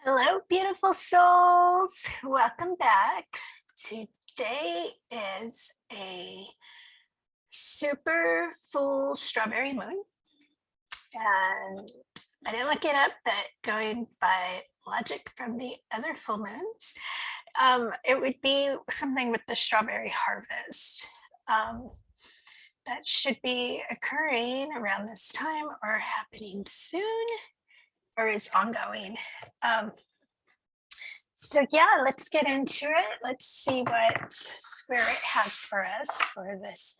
Hello, beautiful souls. Welcome back. Today is a super full strawberry moon. And I didn't look it up, but going by logic from the other full moons, it would be something with the strawberry harvest. Um, that should be occurring around this time or happening soon or is ongoing. Um, So yeah, let's get into it. Let's see what Spirit has for us for this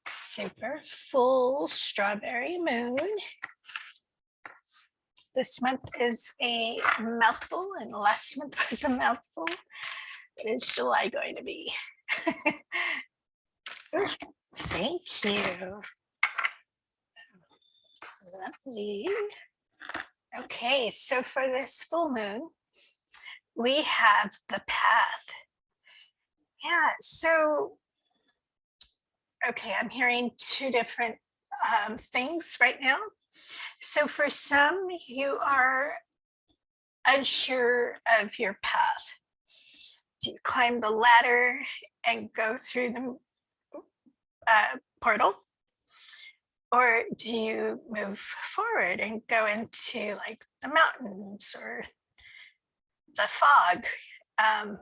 super full strawberry moon. This month is a mouthful and last month was a mouthful. What is July going to be? Thank you. Lovely. Okay, so for this full moon, we have the path. Yeah, so okay, I'm hearing two different things right now. So for some, you are unsure of your path. Do you climb the ladder and go through the portal? Or do you move forward and go into like the mountains or the fog? And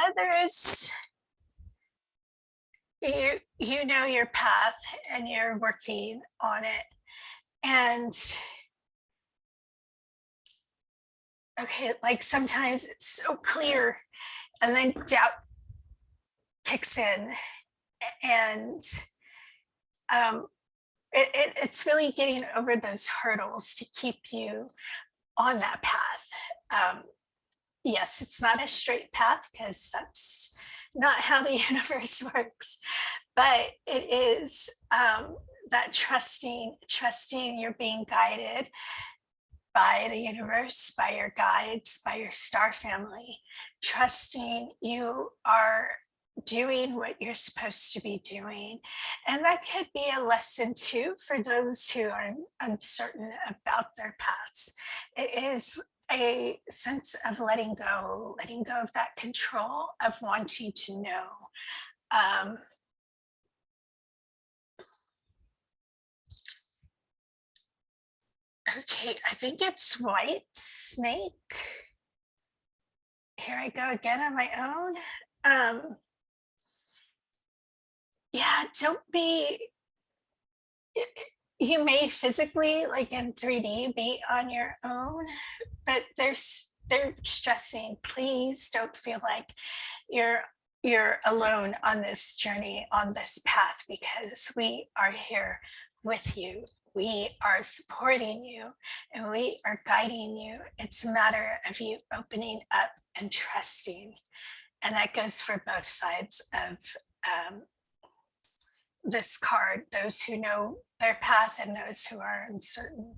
others, you know your path and you're working on it. And okay, like sometimes it's so clear and then doubt kicks in and it's really getting over those hurdles to keep you on that path. Yes, it's not a straight path because that's not how the universe works, but it is that trusting you're being guided by the universe, by your guides, by your star family, trusting you are doing what you're supposed to be doing. And that could be a lesson too for those who are uncertain about their paths. It is a sense of letting go of that control of wanting to know. Okay, I think it's white snake. Here I go again on my own. Yeah, don't be, you may physically, like in 3D, be on your own, but they're stressing. Please don't feel like you're alone on this journey, on this path, because we are here with you. We are supporting you and we are guiding you. It's a matter of you opening up and trusting. And that goes for both sides of this card, those who know their path and those who are uncertain.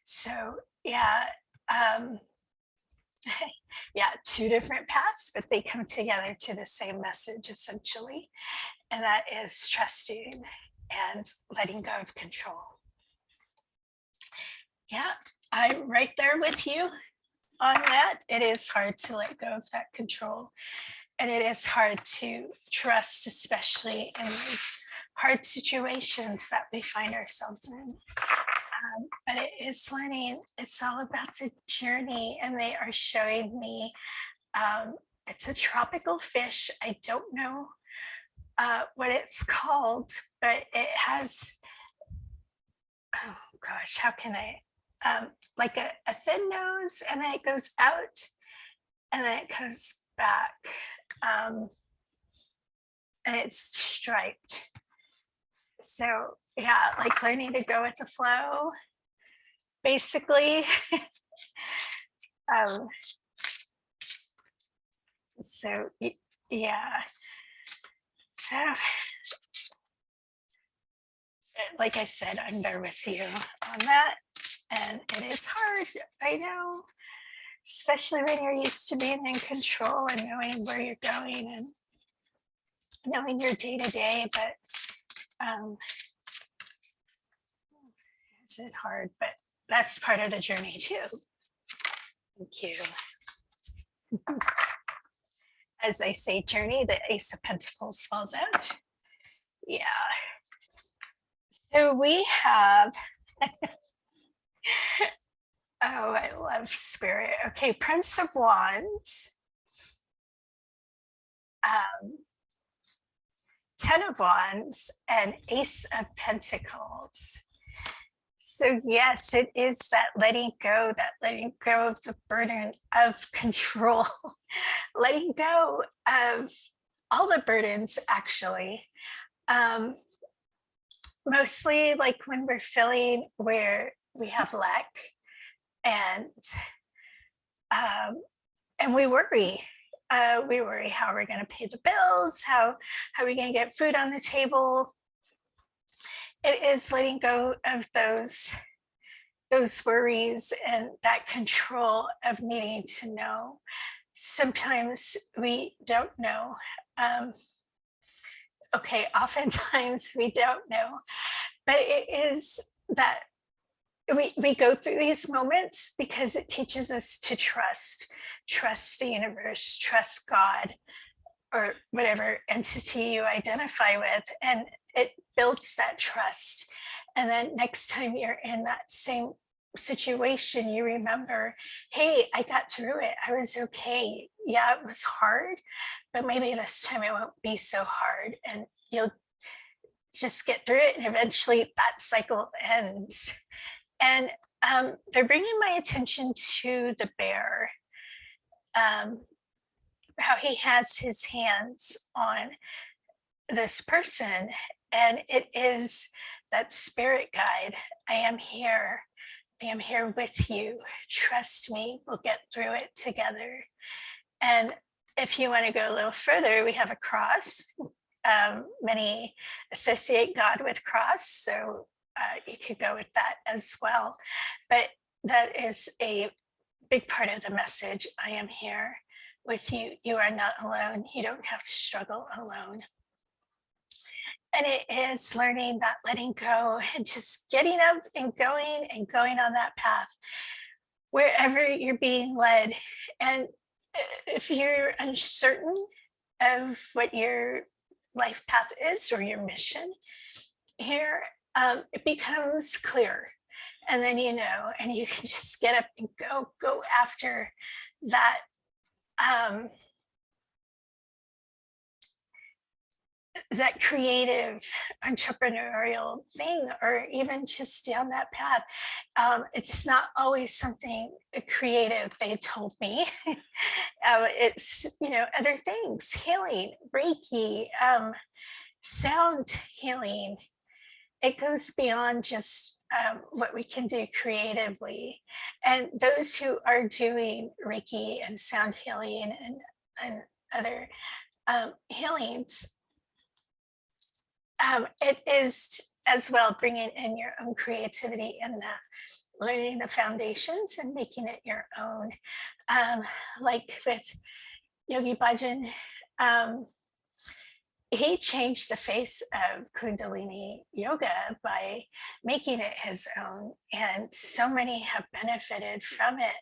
So yeah, yeah, two different paths, but they come together to the same message essentially, and that is trusting and letting go of control. Yeah, I'm right there with you on that. It is hard to let go of that control, and it is hard to trust, especially in these hard situations that we find ourselves in. But it is learning. It's all about the journey, and they are showing me it's a tropical fish. I don't know what it's called, but it has, oh gosh, how can I, like a thin nose, and then it goes out, and then it comes back, and it's striped. So yeah, like learning to go with the flow, basically. um, so yeah, so like I said, I'm there with you on that, and it is hard, I know, especially when you're used to being in control and knowing where you're going and knowing your day to day. But is it hard? But that's part of the journey too. Thank you. As I say journey, the Ace of Pentacles falls out. Yeah. So we have, oh, I love Spirit. Okay, Prince of Wands, 10 of Wands, and Ace of Pentacles. So yes, it is that letting go of the burden of control, letting go of all the burdens, actually. Mostly like when we're feeling where we have lack, and we worry. We worry how we're going to pay the bills, how are we going to get food on the table. It is letting go of those worries and that control of needing to know. Sometimes we don't know. Okay, oftentimes we don't know, but it is that we go through these moments because it teaches us to trust the universe, trust God, or whatever entity you identify with, and it builds that trust. And then next time you're in that same situation, you remember, hey, I got through it. I was okay. Yeah, it was hard, but maybe this time it won't be so hard, and you'll just get through it, and eventually that cycle ends. And they're bringing my attention to the bear, how he has his hands on this person, and it is that spirit guide. I am here with you, trust me, we'll get through it together. And if you want to go a little further, we have a cross. Many associate God with cross, so you could go with that as well, but that is a big part of the message. I am here with you. You are not alone. You don't have to struggle alone. And it is learning that letting go and just getting up and going on that path wherever you're being led. And if you're uncertain of what your life path is or your mission here, it becomes clear. And then you know, and you can just get up and go after that that creative entrepreneurial thing, or even just down that path. It's not always something creative, they told me. It's, you know, other things, healing, Reiki, sound healing. It goes beyond just what we can do creatively. And those who are doing Reiki and sound healing and other healings, it is as well bringing in your own creativity in that, learning the foundations and making it your own. Like with Yogi Bhajan, he changed the face of Kundalini yoga by making it his own, and so many have benefited from it,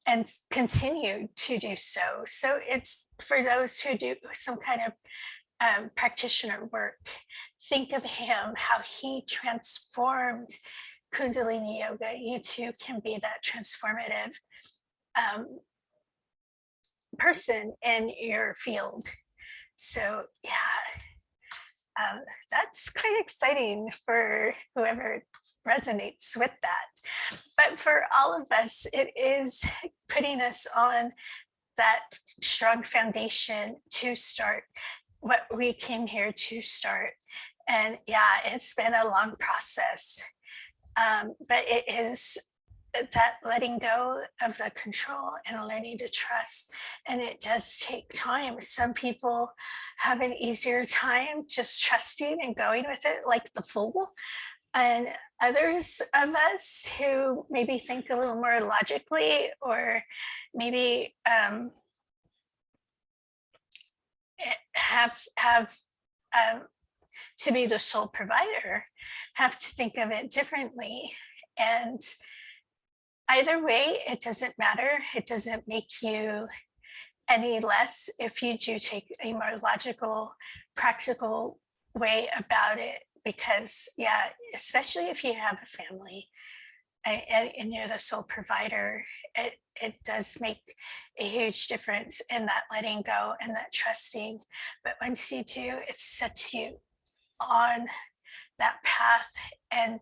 and continue to do so. So it's for those who do some kind of practitioner work. Think of him, how he transformed Kundalini yoga. You too can be that transformative person in your field. So yeah, that's quite exciting for whoever resonates with that. But for all of us, it is putting us on that strong foundation to start what we came here to start. And yeah, it's been a long process, but it is that letting go of the control and learning to trust. And it does take time. Some people have an easier time just trusting and going with it, like the fool. And others of us who maybe think a little more logically, or maybe have to be the sole provider, have to think of it differently. And either way, it doesn't matter. It doesn't make you any less if you do take a more logical, practical way about it. Because, yeah, especially if you have a family and you're the sole provider, it does make a huge difference in that letting go and that trusting. But once you do, it sets you on that path, and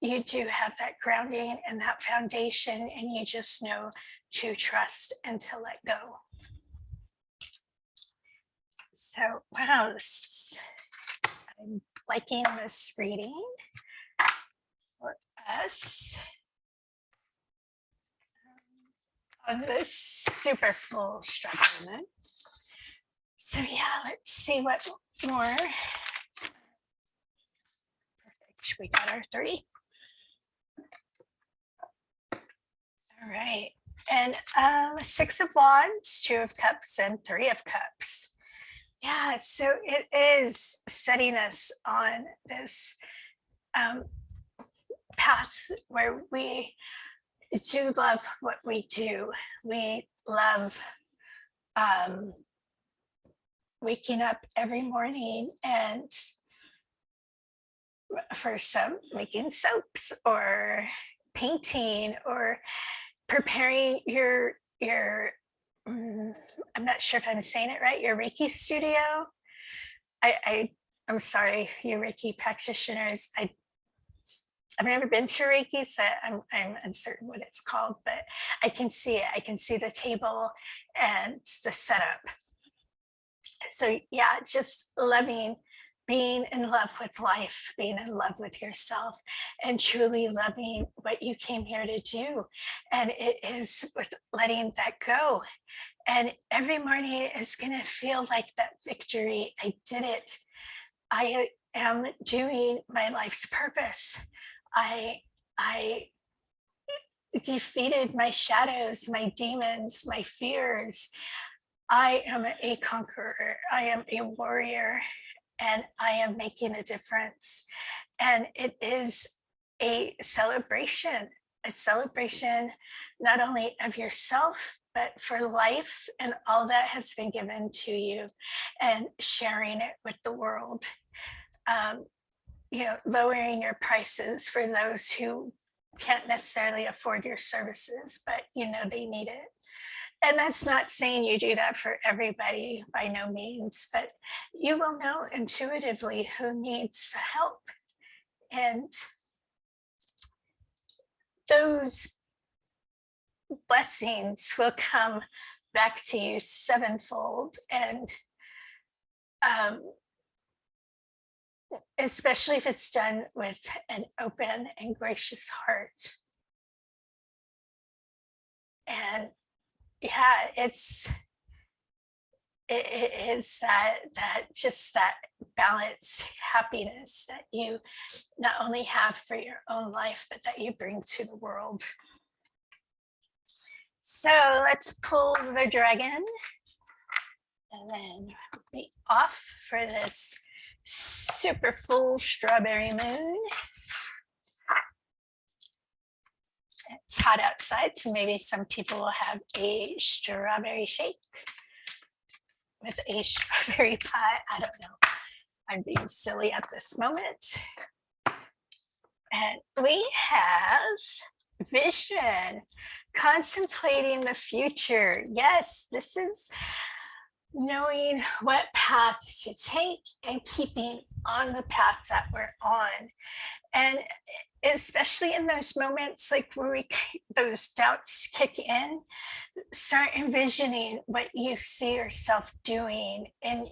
you do have that grounding and that foundation, and you just know to trust and to let go. So, wow, I'm liking this reading for us on this super full strawberry moon. So yeah, let's see what more. Perfect, we got our 3. All right, and 6 of Wands, 2 of Cups, and 3 of Cups. Yeah, so it is setting us on this path where we do love what we do. We love waking up every morning, and for some, making soaps or painting or preparing your I'm not sure if I'm saying it right, your Reiki studio. I'm sorry, you Reiki practitioners. I've never been to Reiki, so I'm uncertain what it's called, but I can see it. I can see the table and the setup. So yeah, just loving being in love with life, being in love with yourself, and truly loving what you came here to do. And it is with letting that go. And every morning is going to feel like that victory. I did it. I am doing my life's purpose. I defeated my shadows, my demons, my fears. I am a conqueror. I am a warrior, and I am making a difference. And it is a celebration not only of yourself, but for life and all that has been given to you, and sharing it with the world. Lowering your prices for those who can't necessarily afford your services, but they need it. And that's not saying you do that for everybody, by no means, but you will know intuitively who needs help. And those blessings will come back to you sevenfold. And especially if it's done with an open and gracious heart. And yeah, it is that just that balanced happiness that you not only have for your own life, but that you bring to the world. So let's pull the dragon, and then be off for this super full strawberry moon. It's hot outside, so maybe some people will have a strawberry shake with a strawberry pie. I don't know. I'm being silly at this moment. And we have vision, contemplating the future. Yes, this is knowing what path to take and keeping on the path that we're on. And especially in those moments like where those doubts kick in, start envisioning what you see yourself doing in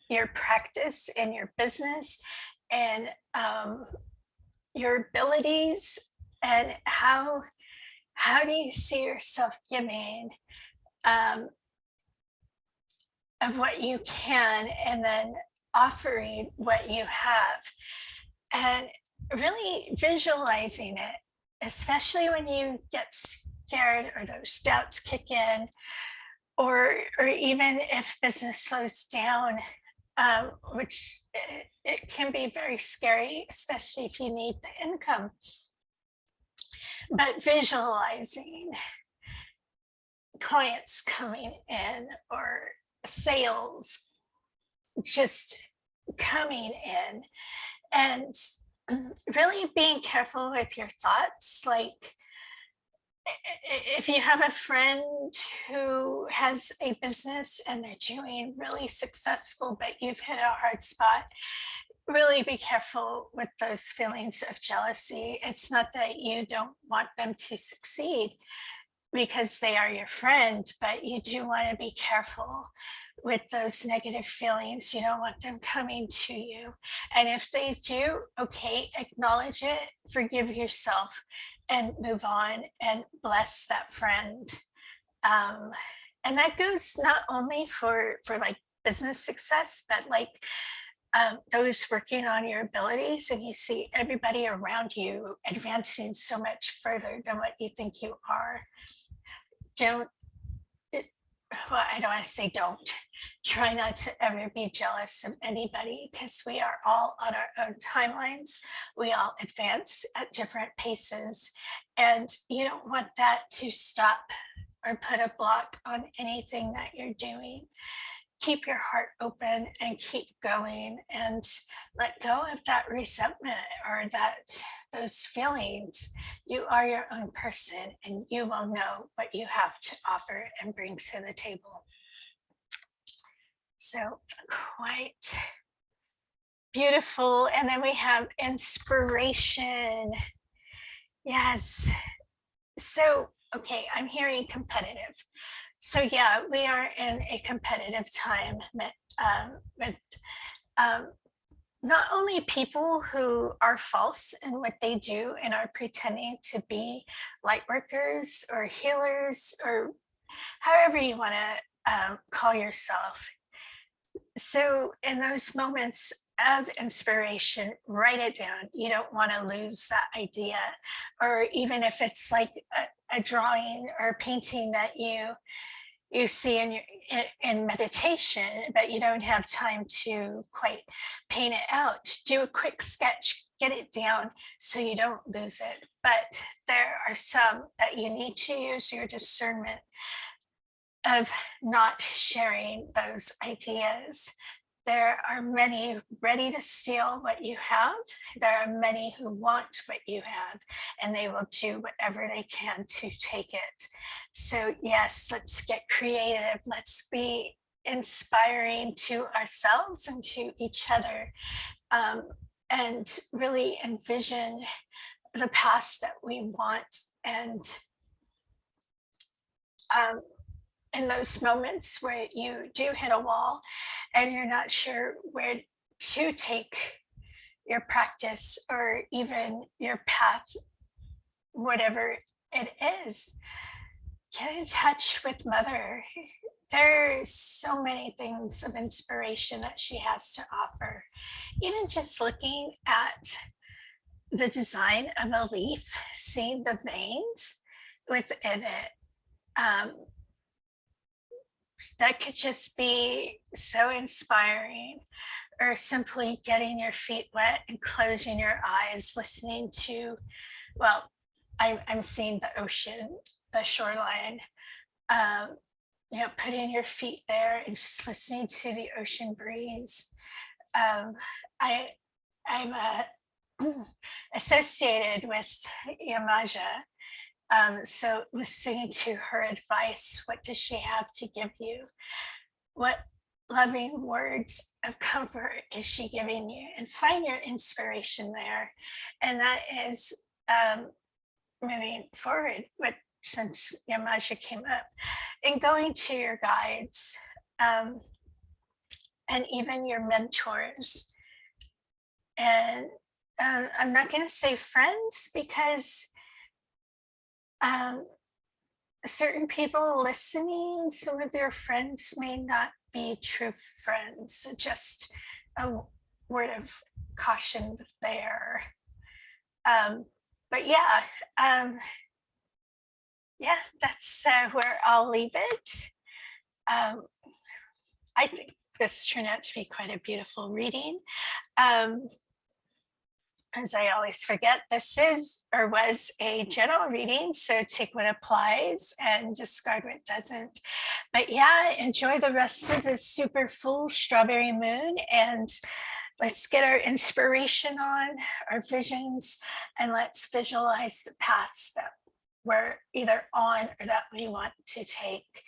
your practice, in your business, and your abilities, and how do you see yourself giving of what you can, and then offering what you have, and really visualizing it, especially when you get scared or those doubts kick in, or even if business slows down, which it can be very scary, especially if you need the income. but visualizing clients coming in or sales just coming in, and really being careful with your thoughts. Like, if you have a friend who has a business and they're doing really successful, but you've hit a hard spot, really be careful with those feelings of jealousy. It's not that you don't want them to succeed because they are your friend, but you do want to be careful with those negative feelings. You don't want them coming to you. And if they do, okay, acknowledge it, forgive yourself, and move on and bless that friend. Um, and that goes not only for like business success, but like those working on your abilities, and you see everybody around you advancing so much further than what you think you are. Don't, well, I don't want to say don't. Try not to ever be jealous of anybody, because we are all on our own timelines. We all advance at different paces, and you don't want that to stop or put a block on anything that you're doing. Keep your heart open and keep going, and let go of that resentment or those feelings. You are your own person, and you will know what you have to offer and bring to the table. So quite beautiful. And then we have inspiration. Yes. So, okay, I'm hearing competitive. So yeah, we are in a competitive time with not only people who are false in what they do and are pretending to be light workers or healers or however you want to call yourself. So in those moments of inspiration, write it down. You don't want to lose that idea. Or even if it's like a drawing or a painting that you see in meditation, but you don't have time to quite paint it out, do a quick sketch, get it down so you don't lose it. But there are some that you need to use your discernment of not sharing those ideas. There are many ready to steal what you have. There are many who want what you have, and they will do whatever they can to take it. So yes, let's get creative. Let's be inspiring to ourselves and to each other, and really envision the past that we want. And in those moments where you do hit a wall and you're not sure where to take your practice or even your path, whatever it is, get in touch with Mother. There's so many things of inspiration that she has to offer. Even just looking at the design of a leaf, seeing the veins within it, that could just be so inspiring. Or simply getting your feet wet and closing your eyes, listening to, well, I'm seeing the ocean, the shoreline, putting your feet there and just listening to the ocean breeze. I'm associated with Yamaja. So listening to her advice, what does she have to give you? What loving words of comfort is she giving you? And find your inspiration there. And that is moving forward with, since Yamaja came up, and going to your guides, and even your mentors. And I'm not going to say friends, because certain people listening, some of their friends may not be true friends. So just a word of caution there. But yeah, that's where I'll leave it. I think this turned out to be quite a beautiful reading. as I always forget, this is or was a general reading, so take what applies and discard what doesn't. But yeah, enjoy the rest of the super full strawberry moon, and let's get our inspiration on, our visions, and let's visualize the paths that we're either on or that we want to take,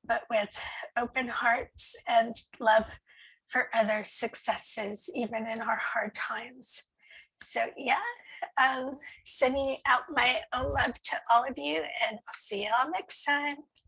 but with open hearts and love for other successes, even in our hard times. So, yeah, sending out my own love to all of you, and I'll see you all next time.